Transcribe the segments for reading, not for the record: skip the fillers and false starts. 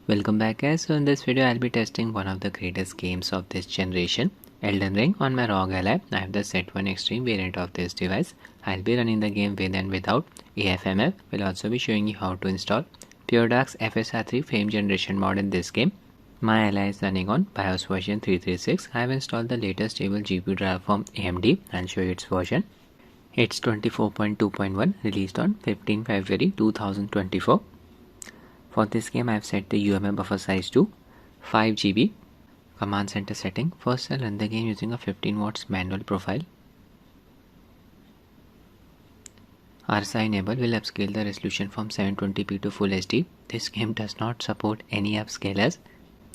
Welcome back guys. So in this video I'll be testing one of the greatest games of this generation, Elden Ring, on my Rog Ally. I have the Set 1 Extreme variant of this device. I'll be running the game with and without AFMF. We'll also be showing you how to install Puredark's FSR3 frame generation mod in this game. My Ally is running on BIOS version 336. I have installed the latest stable GPU driver from AMD. I'll show you its version. It's 24.2.1, released on 15 February 2024. For this game I have set the UMA buffer size to 5 GB. Command center setting. First I'll run the game using a 15 watts manual profile. RSI enable will upscale the resolution from 720p to Full HD. This game does not support any upscalers.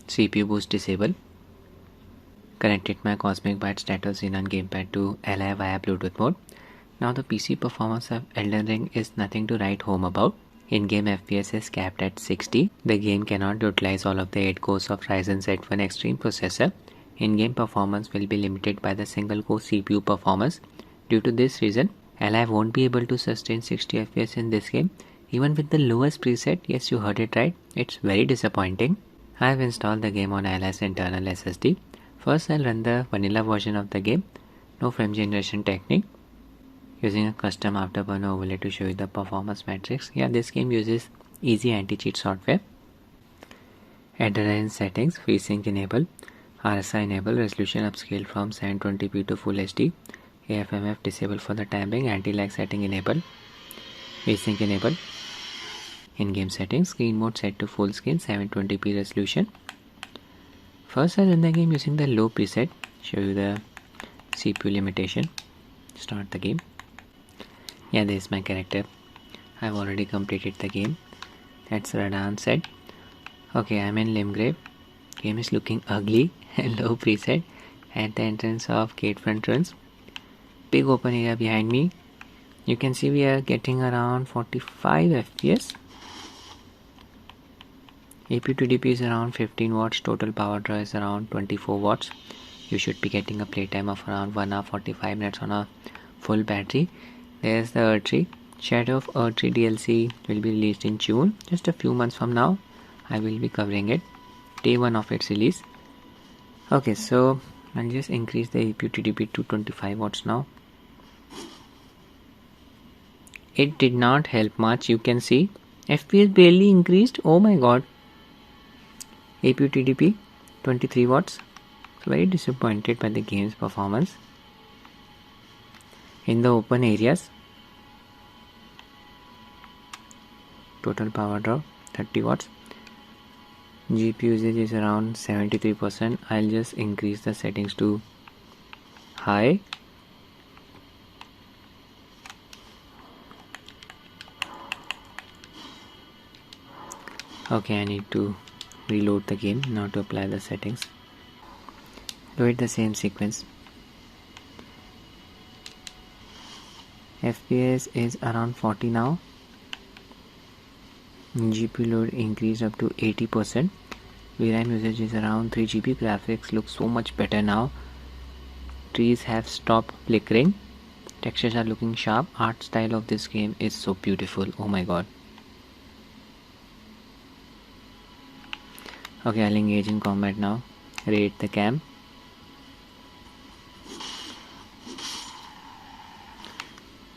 CPU boost disable. Connected my Cosmic Byte Stratos Xenon Gamepad to Ally via Bluetooth mode. Now the PC performance of Elden Ring is nothing to write home about. In-game FPS is capped at 60. The game cannot utilize all of the 8 cores of Ryzen Z1 Extreme processor. In-game performance will be limited by the single-core CPU performance. Due to this reason, Ally won't be able to sustain 60 FPS in this game. Even with the lowest preset, yes, you heard it right, it's very disappointing. I have installed the game on Ally's internal SSD. First I'll run the vanilla version of the game, no frame generation technique. Using a custom afterburner overlay to show you the performance metrics. Yeah, this game uses easy anti-cheat software. Adrenaline settings, FreeSync enable, RSI enable, resolution upscale from 720p to Full HD, AFMF disable for the time being, anti-lag setting enable, FreeSync enable. In-game settings, screen mode set to full screen, 720p resolution. First I'll run the game using the low preset, show you the CPU limitation, start the game. Yeah, this is my character. I've already completed the game. That's Radeon said. Okay, I'm in Limgrave. Game is looking ugly and low preset at the entrance of gate front runs. Big open area behind me. You can see we are getting around 45 FPS. APU-TDP is around 15 watts. Total power draw is around 24 watts. You should be getting a playtime of around 1 hour 45 minutes on a full battery. There's the Earth 3. Shadow of Earth 3 DLC will be released in June. Just a few months from now, I will be covering it. Day 1 of its release. Okay, so I'll just increase the APU-TDP to 25 watts now. It did not help much. You can see FPS barely increased. Oh my god. APU-TDP 23 watts. So very disappointed by the game's performance. In the open areas, total power draw 30 watts. GPU usage is around 73%. I'll just increase the settings to high. Okay, I need to reload the game now to apply the settings. Do it the same sequence. FPS is around 40 now. GPU load increased up to 80%. VRAM usage is around 3 GB. Graphics look so much better now. Trees have stopped flickering. Textures are looking sharp. Art style of this game is so beautiful. Oh my god. Okay, I'll engage in combat now. Rate the cam.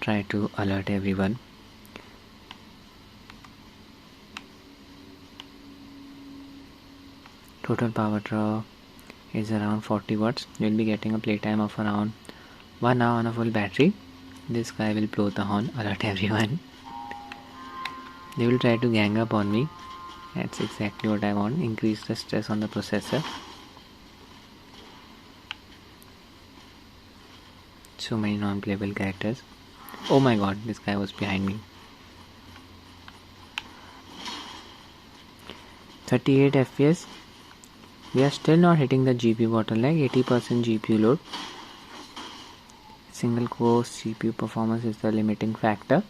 Try to alert everyone. Total power draw is around 40 watts. You'll be getting a playtime of around 1 hour on a full battery. This guy will blow the horn, alert everyone. They will try to gang up on me. That's exactly what I want. Increase the stress on the processor. So many non-playable characters. Oh my god, this guy was behind me. 38 FPS. We are still not hitting the GPU bottleneck. 80% GPU load. Single core CPU performance is the limiting factor.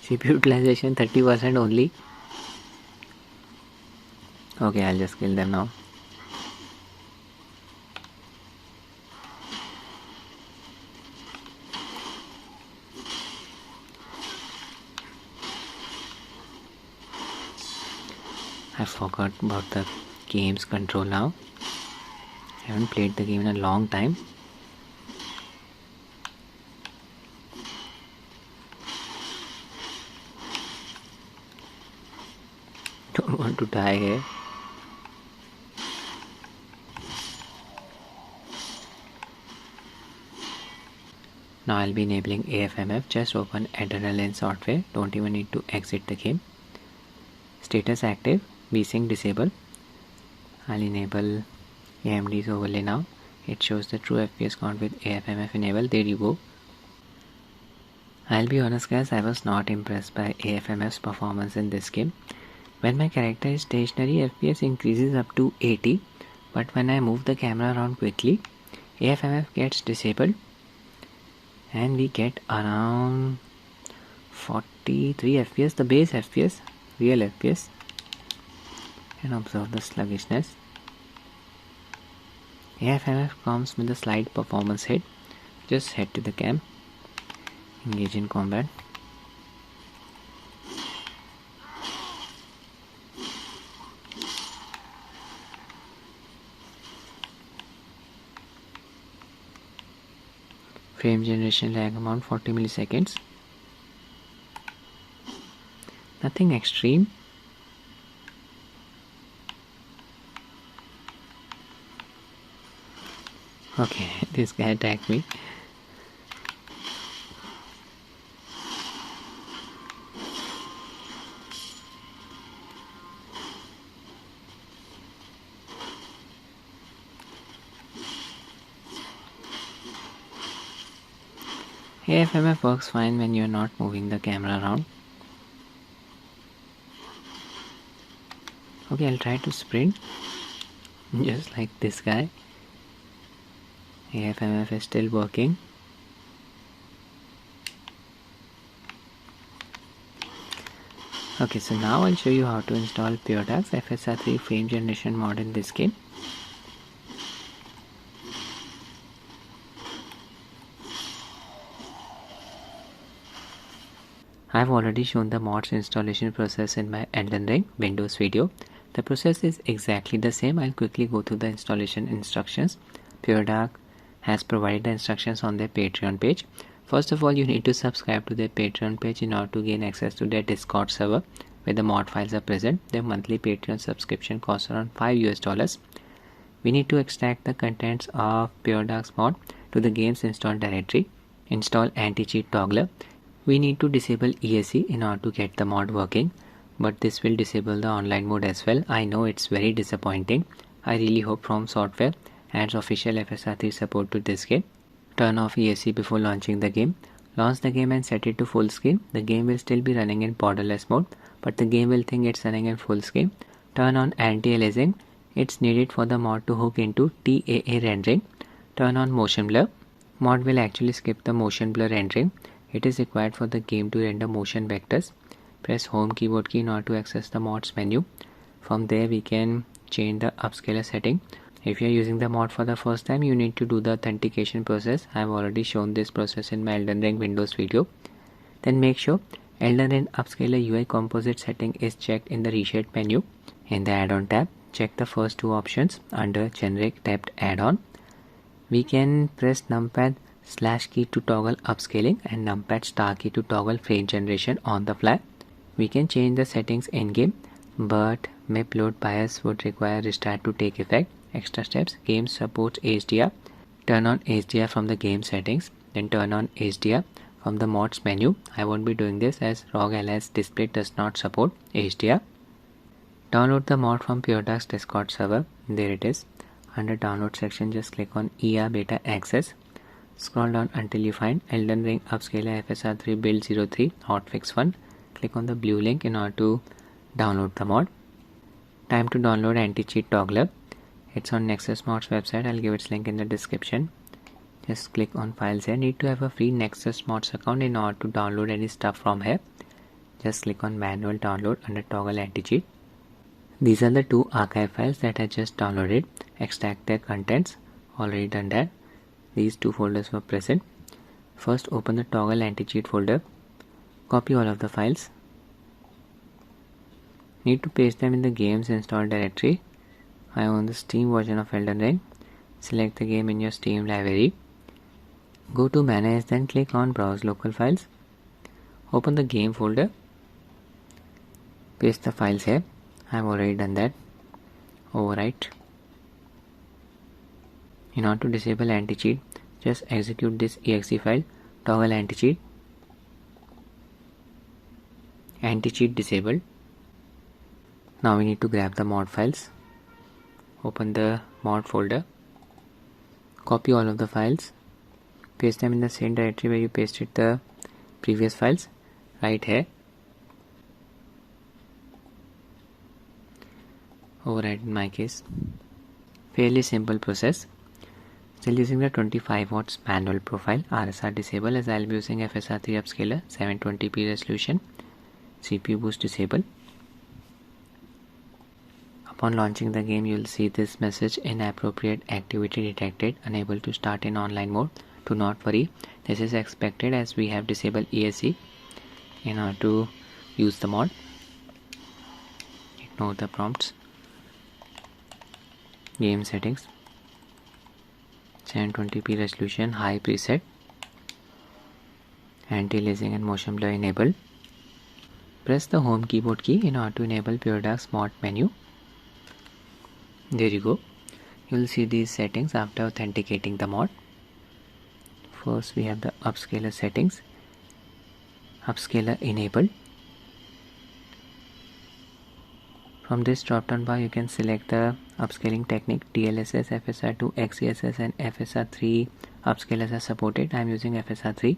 CPU utilization 30% only. Okay, I'll just kill them now. I forgot about the game's control now. I haven't played the game in a long time. Don't want to die here. Now I'll be enabling AFMF. Just open Adrenaline software. Don't even need to exit the game. Status active, VSync disable. I'll enable AMD's overlay now. It shows the true FPS count with AFMF enabled. There you go. I'll be honest guys, I was not impressed by AFMF's performance in this game. When my character is stationary, FPS increases up to 80, but when I move the camera around quickly, AFMF gets disabled and we get around 43 FPS, the base FPS, real FPS. And observe the sluggishness. AFMF comes with a slight performance hit. Just head to the camp, engage in combat. Frame generation lag amount 40 milliseconds. Nothing extreme. Okay, this guy attacked me. AFMF works fine when you're not moving the camera around. Okay, I'll try to sprint just like this guy. AFMF is still working. Okay, so now I'll show you how to install Puredark's FSR3 frame generation mod in this game. I've already shown the mod's installation process in my Elden Ring Windows video. The process is exactly the same. I'll quickly go through the installation instructions. Puredark has provided the instructions on their Patreon page. First of all, you need to subscribe to their Patreon page in order to gain access to their Discord server where the mod files are present. Their monthly Patreon subscription costs around $5. We need to extract the contents of Puredark's mod to the game's installed directory. Install anti-cheat toggler. We need to disable ESC in order to get the mod working, but this will disable the online mode as well. I know it's very disappointing. I really hope From Software adds official FSR3 support to this game. Turn off ESC before launching the game. Launch the game and set it to full screen. The game will still be running in borderless mode, but the game will think it's running in full screen. Turn on anti-aliasing. It's needed for the mod to hook into TAA rendering. Turn on motion blur. Mod will actually skip the motion blur rendering. It is required for the game to render motion vectors. Press home keyboard key in order to access the mods menu. From there we can change the upscaler setting. If you are using the mod for the first time, you need to do the authentication process. I have already shown this process in my Elden Ring Windows video. Then make sure Elden Ring upscaler UI composite setting is checked in the reshade menu. In the add-on tab, check the first two options under generic tabbed add-on. We can press numpad /key to toggle upscaling and numpad star key to toggle frame generation on the fly. We can change the settings in-game, but MIP load bias would require restart to take effect. Extra steps: game supports HDR. Turn on HDR from the game settings, then turn on HDR from the mods menu. I won't be doing this as Rog Ally's display does not support HDR. Download the mod from Puredark's Discord server. There it is. Under download section, just click on ER beta access. Scroll down until you find Elden Ring Upscaler FSR3 Build 03 Hotfix 1. Click on the blue link in order to download the mod. Time to download anti-cheat toggler. It's on Nexus Mods website. I'll give its link in the description. Just click on files here. Need to have a free Nexus Mods account in order to download any stuff from here. Just click on manual download under toggle anti-cheat. These are the two archive files that I just downloaded. Extract their contents. Already done that. These two folders were present. First open the toggle anti-cheat folder. Copy all of the files. Need to paste them in the game's install directory. I own the Steam version of Elden Ring. Select the game in your Steam library. Go to manage, then click on browse local files. Open the game folder. Paste the files here. I have already done that. Overwrite. In order to disable anti-cheat, just execute this exe file. Toggle anti-cheat. Anti-cheat disabled. Now we need to grab the mod files. Open the mod folder. Copy all of the files. Paste them in the same directory where you pasted the previous files. Right here. Override in my case. Fairly simple process. Still using the 25 watts manual profile. RSR disable as I'll be using FSR3 upscaler, 720p resolution. CPU boost disable. Upon launching the game, you will see this message: inappropriate activity detected, unable to start in online mode. Do not worry, this is expected as we have disabled ESC in order to use the mod. Ignore the prompts. Game settings, 720p resolution, high preset, anti-aliasing and motion blur enabled. Press the home keyboard key in order to enable Puredark's mod menu. There you go. You will see these settings after authenticating the mod. First we have the upscaler settings. Upscaler enabled. From this drop down bar you can select the upscaling technique. DLSS, FSR2, XeSS and FSR3 upscalers are supported. I am using FSR3.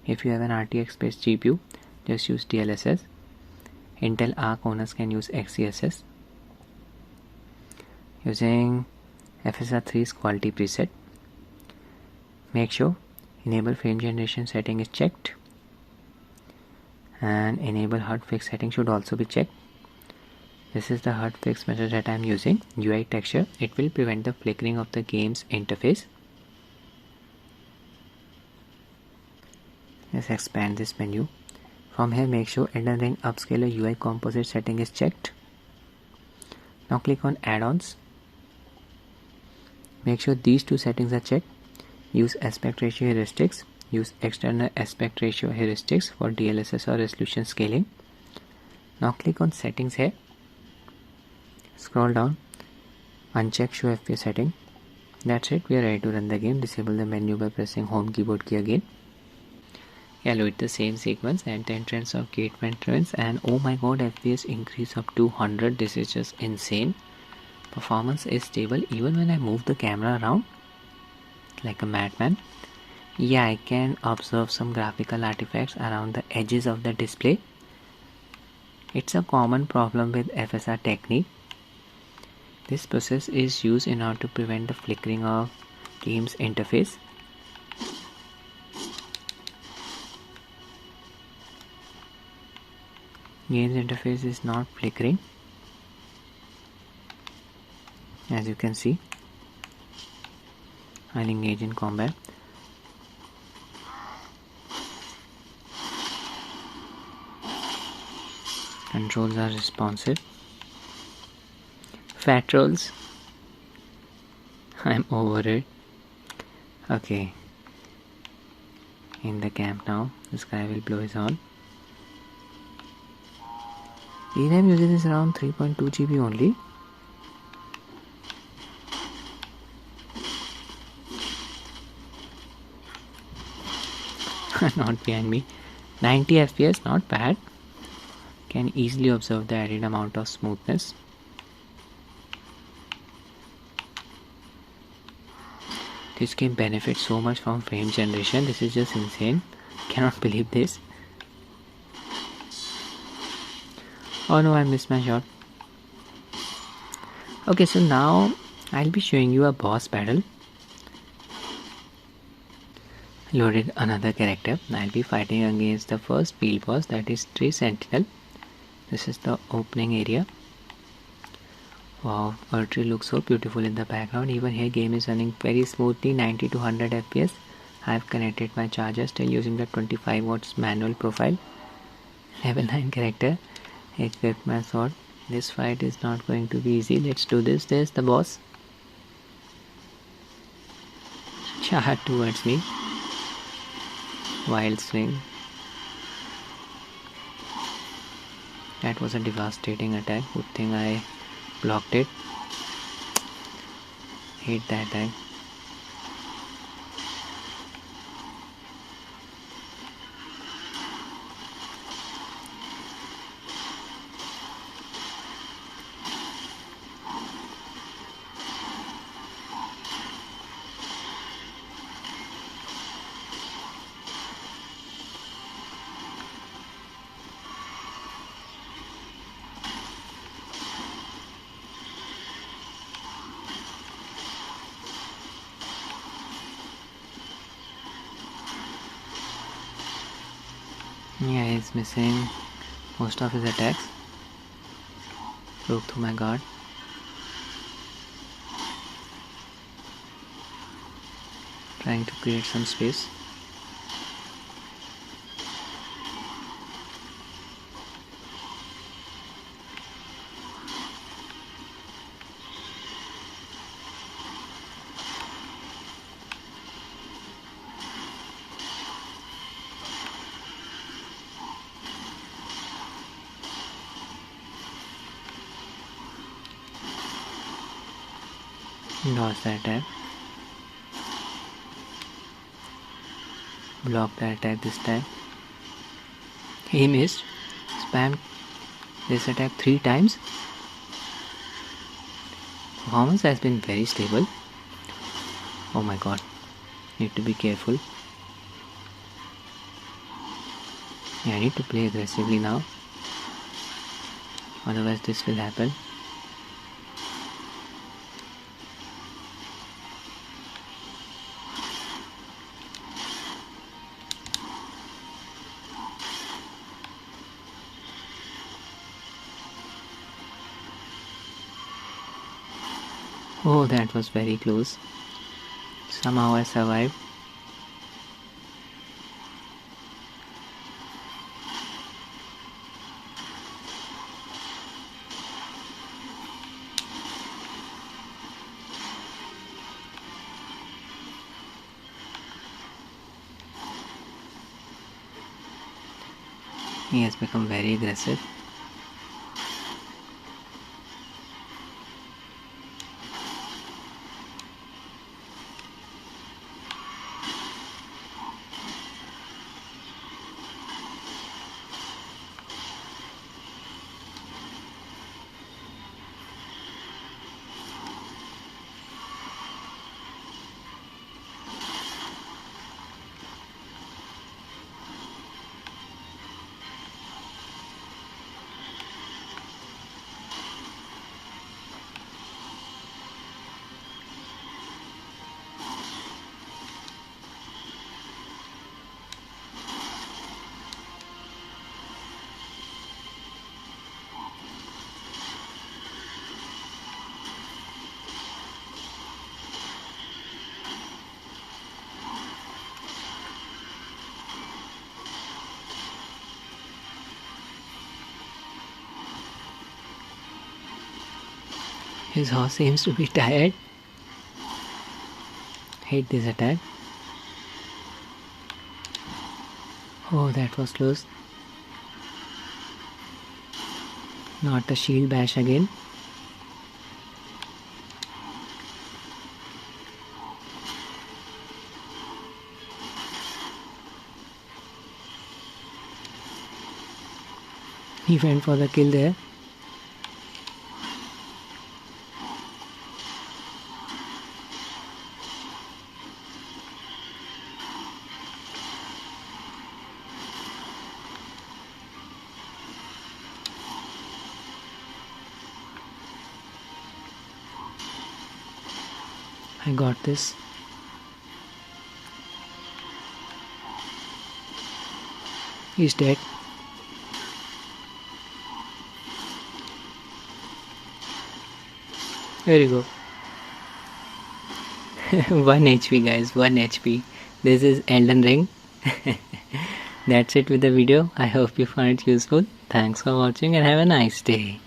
If you have an RTX based GPU, just use DLSS. Intel Arc owners can use XeSS. Using FSR3's quality preset. Make sure enable frame generation setting is checked, and enable HUD fix setting should also be checked. This is the HUD fix method that I am using. UI texture, it will prevent the flickering of the game's interface. Let's expand this menu. From here, make sure Elden Ring upscaler UI composite setting is checked. Now click on add-ons. Make sure these two settings are checked. Use aspect ratio heuristics. Use external aspect ratio heuristics for DLSS or resolution scaling. Now click on settings here. Scroll down. Uncheck show FPS setting. That's it. We are ready to run the game. Disable the menu by pressing home keyboard key again. Evaluate the same sequence at the entrance of gate entrance, and oh my god, FPS increase up to 100. This is just insane. Performance is stable even when I move the camera around like a madman. Yeah, I can observe some graphical artifacts around the edges of the display. It's a common problem with FSR technique. This process is used in order to prevent the flickering of game's interface. Game's interface is not flickering, as you can see. I'll engage in combat. Controls are responsive. Fat rolls. I'm over it. Okay. In the camp now. The sky will blow is on. VRAM usage is around 3.2 GB only. Not behind me. 90 FPS, not bad. Can easily observe the added amount of smoothness. This game benefits so much from frame generation. This is just insane. Cannot believe this. Oh no, I missed my shot. Okay, so now I'll be showing you a boss battle. Loaded another character. I'll be fighting against the first field boss, that is Sentinel. This is the opening area. Wow, Earth looks so beautiful in the background. Even here game is running very smoothly, 90 to 100 FPS. I have connected my charger, still using the 25 watts manual profile. Level 9 character. Equipped my sword. This fight is not going to be easy. Let's do this. There's the boss. Charge towards me. Wild swing. That was a devastating attack. Good thing I blocked it. Hate that attack. Yeah, he's missing most of his attacks. Broke through my guard. Trying to create some space. Dodge the attack. Block the attack this time. He missed. Spammed this attack 3 times. Performance has been very stable. Oh my god. Need to be careful. Yeah, I need to play aggressively now. Otherwise this will happen. Oh, that was very close. Somehow I survived. He has become very aggressive. His horse seems to be tired. Hate this attack. Oh, that was close. Not a shield bash again. He went for the kill there. I got this. He's dead. There you go. 1 HP guys, 1 HP. This is Elden Ring. That's it with the video. I hope you found it useful. Thanks for watching and have a nice day.